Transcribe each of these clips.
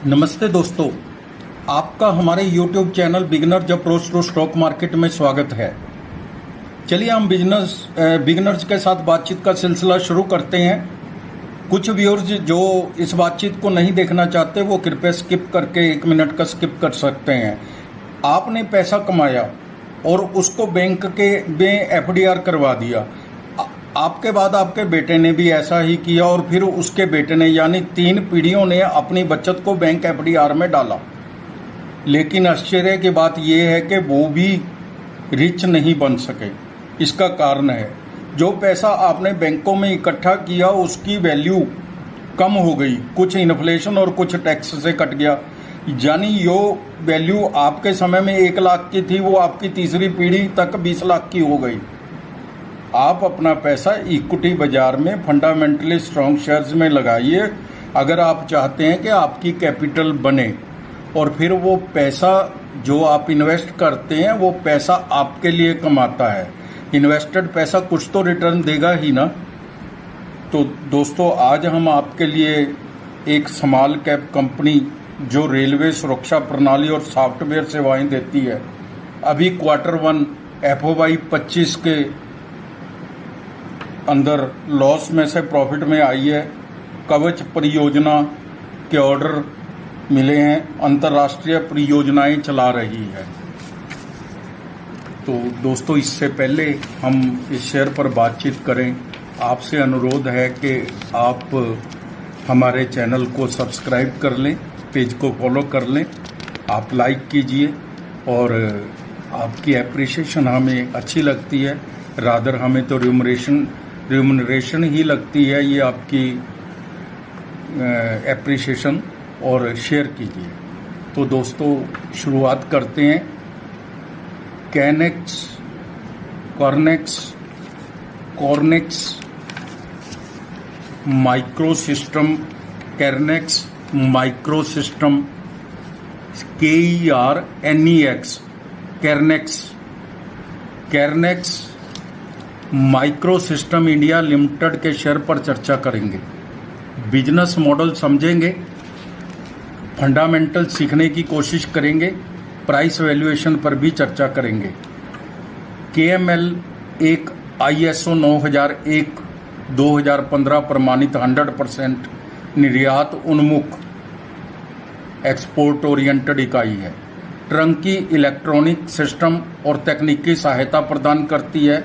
नमस्ते दोस्तों, आपका हमारे YouTube channel beginners approach to stock market में स्वागत है। चलिए हम बिगनर्स के साथ बातचीत का सिलसिला शुरू करते हैं। कुछ व्यूअर्स जो इस बातचीत को नहीं देखना चाहते वो कृपया स्किप करके 1 मिनट का स्किप कर सकते हैं। आपने पैसा कमाया और उसको बैंक के में FDR करवा दिया। आपके बाद आपके बेटे ने भी ऐसा ही किया और फिर उसके बेटे ने, यानी 3 पीढ़ियों ने अपनी बचत को बैंक FDR में डाला। लेकिन आश्चर्य की बात यह है कि वो भी रिच नहीं बन सके। इसका कारण है जो पैसा आपने बैंकों में इकट्ठा किया उसकी वैल्यू कम हो गई, कुछ इन्फ्लेशन और कुछ टैक्स से कट गया। यानी जो वैल्यू आपके समय में 1 लाख की थी वो आपकी तीसरी पीढ़ी तक 20 लाख की हो गई। आप अपना पैसा इक्विटी बाजार में फंडामेंटली स्ट्रॉन्ग शेयर्स में लगाइए अगर आप चाहते हैं कि आपकी कैपिटल बने, और फिर वो पैसा जो आप इन्वेस्ट करते हैं वो पैसा आपके लिए कमाता है। इन्वेस्टेड पैसा कुछ तो रिटर्न देगा ही ना। तो दोस्तों, आज हम आपके लिए एक स्मॉल कैप कंपनी जो रेलवे सुरक्षा प्रणाली और सॉफ्टवेयर सेवाएं देती है, अभी Q1 FY 25 के अंदर लॉस में से प्रॉफिट में आई है। कवच परियोजना के ऑर्डर मिले हैं, अंतर्राष्ट्रीय परियोजनाएं चला रही है। तो दोस्तों, इससे पहले हम इस शेयर पर बातचीत करें, आपसे अनुरोध है कि आप हमारे चैनल को सब्सक्राइब कर लें, पेज को फॉलो कर लें, आप लाइक कीजिए और आपकी एप्रिसिएशन हमें अच्छी लगती है। रादर हमें तो रिम्यूनरेशन ही लगती है ये आपकी एप्रिसिएशन, और शेयर कीजिए। तो दोस्तों, शुरुआत करते हैं। कॉर्नेक्स माइक्रोसिस्टम, कैरनेक्स माइक्रोसिस्टम इंडिया लिमिटेड के शेयर पर चर्चा करेंगे। बिजनेस मॉडल समझेंगे, फंडामेंटल सीखने की कोशिश करेंगे, प्राइस वैल्यूएशन पर भी चर्चा करेंगे। KML एक ISO 9001-2015 प्रमाणित 100% निर्यात उन्मुख एक्सपोर्ट ओरिएंटेड इकाई है। ट्रंकी इलेक्ट्रॉनिक सिस्टम और तकनीकी सहायता प्रदान करती है।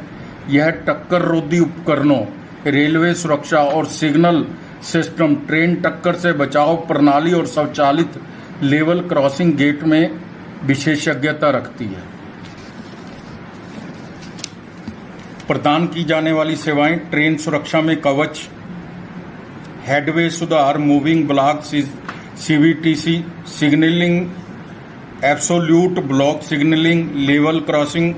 यह टक्कर रोधी उपकरणों, रेलवे सुरक्षा और सिग्नल सिस्टम, ट्रेन टक्कर से बचाव प्रणाली और स्वचालित लेवल क्रॉसिंग गेट में विशेषज्ञता रखती है। प्रदान की जाने वाली सेवाएं: ट्रेन सुरक्षा में कवच, हेडवे सुधार, moving block CVTC, signalling, absolute block signalling, level crossing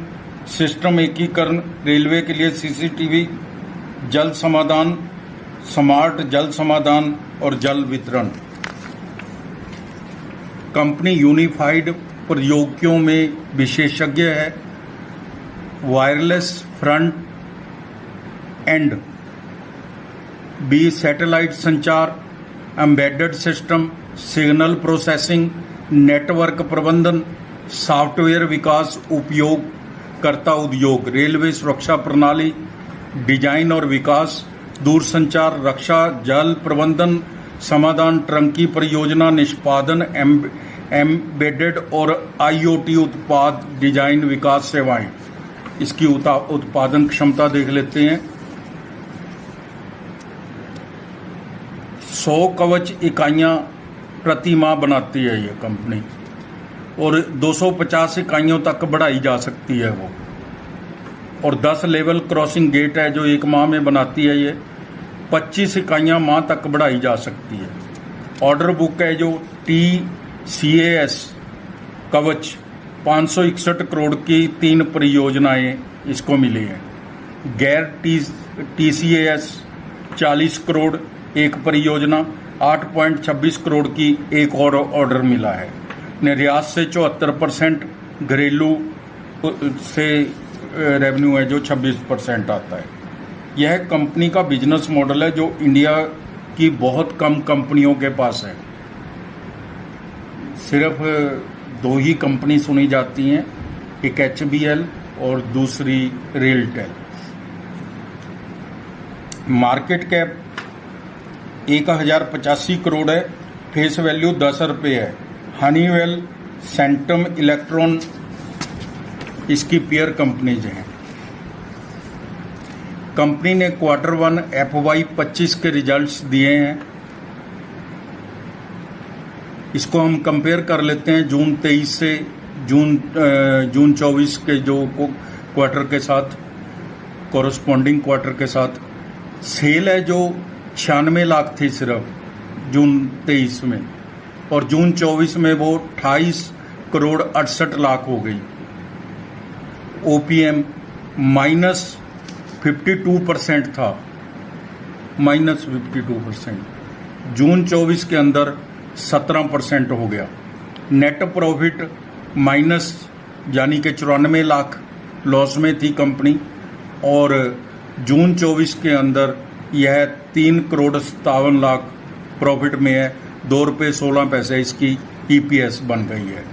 system एकीकरण, रेलवे के लिए CCTV, जल समाधान, स्मार्ट जल समाधान और जल वितरण। कंपनी यूनिफाइड प्रौद्योगिकियों में विशेषज्ञ है। वायरलेस फ्रंट एंड भी सैटेलाइट संचार, embedded system, signal processing, network प्रबंधन, सॉफ्टवेयर विकास, उपयोगकर्ता उद्योग, रेलवे सुरक्षा प्रणाली डिजाइन और विकास, दूरसंचार, रक्षा, जल प्रबंधन समाधान, ट्रंकी परियोजना निष्पादन, एम्बेडेड और IoT उत्पाद डिजाइन विकास सेवाएं। इसकी उत्पादन क्षमता देख लेते हैं। 100 कवच इकाइयां प्रति माह बनाती है ये कंपनी, और 250 इकाइयों तक बढ़ाई जा सकती है वो। और 10 लेवल क्रॉसिंग गेट है जो 1 माह में बनाती है ये। 25 इकाइयां माह तक बढ़ाई जा सकती है। ऑर्डर बुक है जो TCAS कवच 561 करोड़ की 3 परियोजनाएं इसको मिली हैं। गैर TCAS 40 करोड़ 1 परियोजना, 8.26 करोड़ की एक और ऑर्डर मिला है। निर्यात से 74%, घरेलू से रेवेन्यू है जो 26% आता है। यह कंपनी का बिजनेस मॉडल है जो इंडिया की बहुत कम कंपनियों के पास है। सिर्फ दो ही कंपनी सुनी जाती हैं, एक HBL और दूसरी रेलटेल। मार्केट कैप 1085 करोड़ है, फेस वैल्यू 10 रुपये है। हनीवेल, सेंटम इलेक्ट्रॉन इसकी पेयर कंपनीज हैं। कंपनी ने Q1 FY 25 के रिजल्ट्स दिए हैं। इसको हम कंपेयर कर लेते हैं जून 23 से जून 24 के जो क्वार्टर के साथ, कॉरस्पॉन्डिंग क्वार्टर के साथ। सेल है जो 96 लाख थी सिर्फ जून 23 में, और जून 24 में वो 28 करोड़ 68 लाख हो गई। OPM -52% था, -52%। जून 24 के अंदर 17% हो गया। नेट प्रॉफिट माइनस यानी कि 94 लाख लॉस में थी कंपनी, और जून 24 के अंदर यह 3 करोड़ 57 लाख प्रॉफिट में है। 2 रुपये 16 पैसे इसकी EPS बन गई है।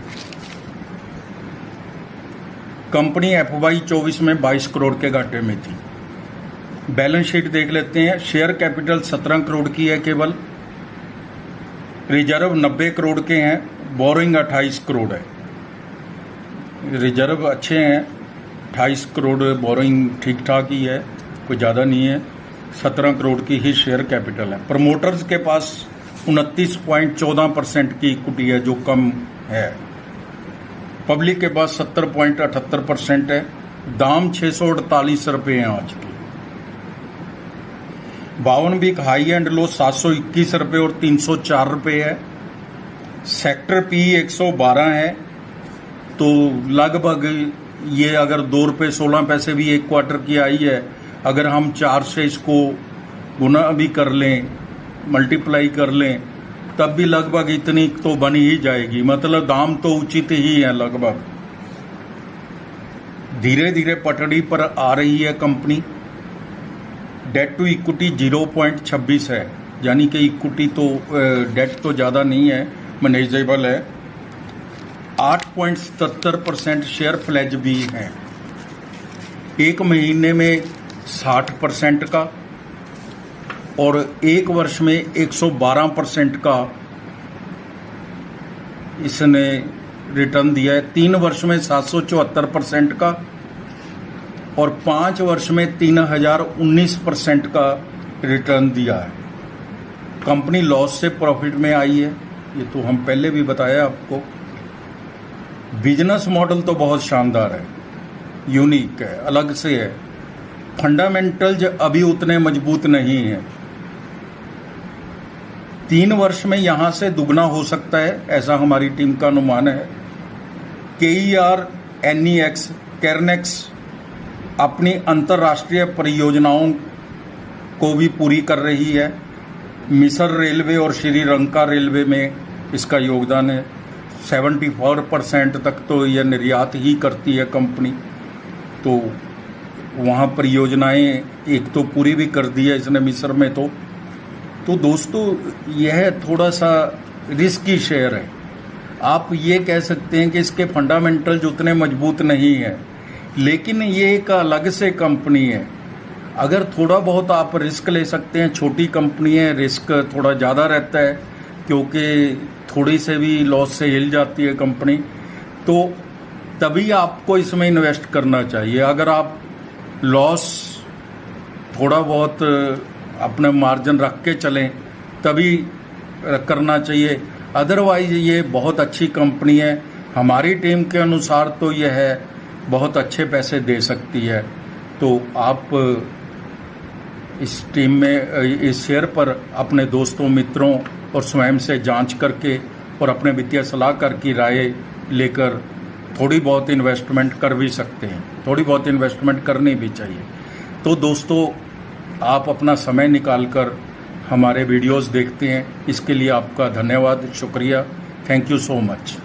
कंपनी FY 24 में 22 करोड़ के घाटे में थी। बैलेंस शीट देख लेते हैं। शेयर कैपिटल 17 करोड़ की है केवल। रिजर्व 90 करोड़ के हैं। बोरिंग 28 करोड़ है। रिजर्व अच्छे हैं, 28 करोड़ बोरिंग ठीक ठाक ही है, कोई ज़्यादा नहीं है। 17 करोड़ की ही शेयर कैपिटल है। प्रमोटर्स के पास 29.14% की इक्विटी है, जो कम है। पब्लिक के पास 70.78% है। दाम 648 रुपये हैं आज के। 52 वीक हाई एंड लो 721 रुपये और 304 रुपये है। सेक्टर PE 112 है। तो लगभग ये अगर 2 रुपये 16 पैसे भी एक क्वार्टर की आई है, अगर हम 4 से इसको गुना भी कर लें, मल्टीप्लाई कर लें, तब भी लगभग इतनी तो बन ही जाएगी। मतलब दाम तो उचित ही है लगभग। धीरे धीरे पटड़ी पर आ रही है कंपनी। डेट टू इक्विटी 0.26 है, यानी कि इक्विटी तो डेट तो ज़्यादा नहीं है, मैनेजेबल है। 8.77% शेयर प्लेज भी है। एक महीने में 60% का और एक वर्ष में 112% का इसने रिटर्न दिया है। 3 वर्ष में 774% का और 5 वर्ष में 3019% का रिटर्न दिया है। कंपनी लॉस से प्रॉफिट में आई है, ये तो हम पहले भी बताया आपको। बिजनेस मॉडल तो बहुत शानदार है, यूनिक है, अलग से है। फंडामेंटल्स अभी उतने मजबूत नहीं हैं। 3 वर्ष में यहां से दुगना हो सकता है, ऐसा हमारी टीम का अनुमान है। KER NEX कैरनेक्स अपनी अंतर्राष्ट्रीय परियोजनाओं को भी पूरी कर रही है। मिसर रेलवे और श्रीलंका रेलवे में इसका योगदान है। 74% तक तो यह निर्यात ही करती है कंपनी। तो वहाँ परियोजनाएं एक तो पूरी भी कर दी है इसने मिस्र में। तो दोस्तों यह थोड़ा सा रिस्की शेयर है। आप ये कह सकते हैं कि इसके फंडामेंटल्स उतने मजबूत नहीं है, लेकिन ये एक अलग से कंपनी है। अगर थोड़ा बहुत आप रिस्क ले सकते हैं, छोटी कंपनी है, रिस्क थोड़ा ज़्यादा रहता है क्योंकि थोड़ी से भी लॉस से हिल जाती है कंपनी, तो तभी आपको इसमें इन्वेस्ट करना चाहिए। अगर आप लॉस थोड़ा बहुत अपने मार्जिन रख के चलें तभी करना चाहिए। अदरवाइज ये बहुत अच्छी कंपनी है। हमारी टीम के अनुसार तो यह है बहुत अच्छे पैसे दे सकती है। तो आप इस टीम में, इस शेयर पर अपने दोस्तों मित्रों और स्वयं से जांच करके और अपने वित्तीय सलाहकार की राय लेकर थोड़ी बहुत इन्वेस्टमेंट कर भी सकते हैं। थोड़ी बहुत इन्वेस्टमेंट करनी भी चाहिए। तो दोस्तों आप अपना समय निकालकर हमारे वीडियोस देखते हैं, इसके लिए आपका धन्यवाद, शुक्रिया। Thank you so much.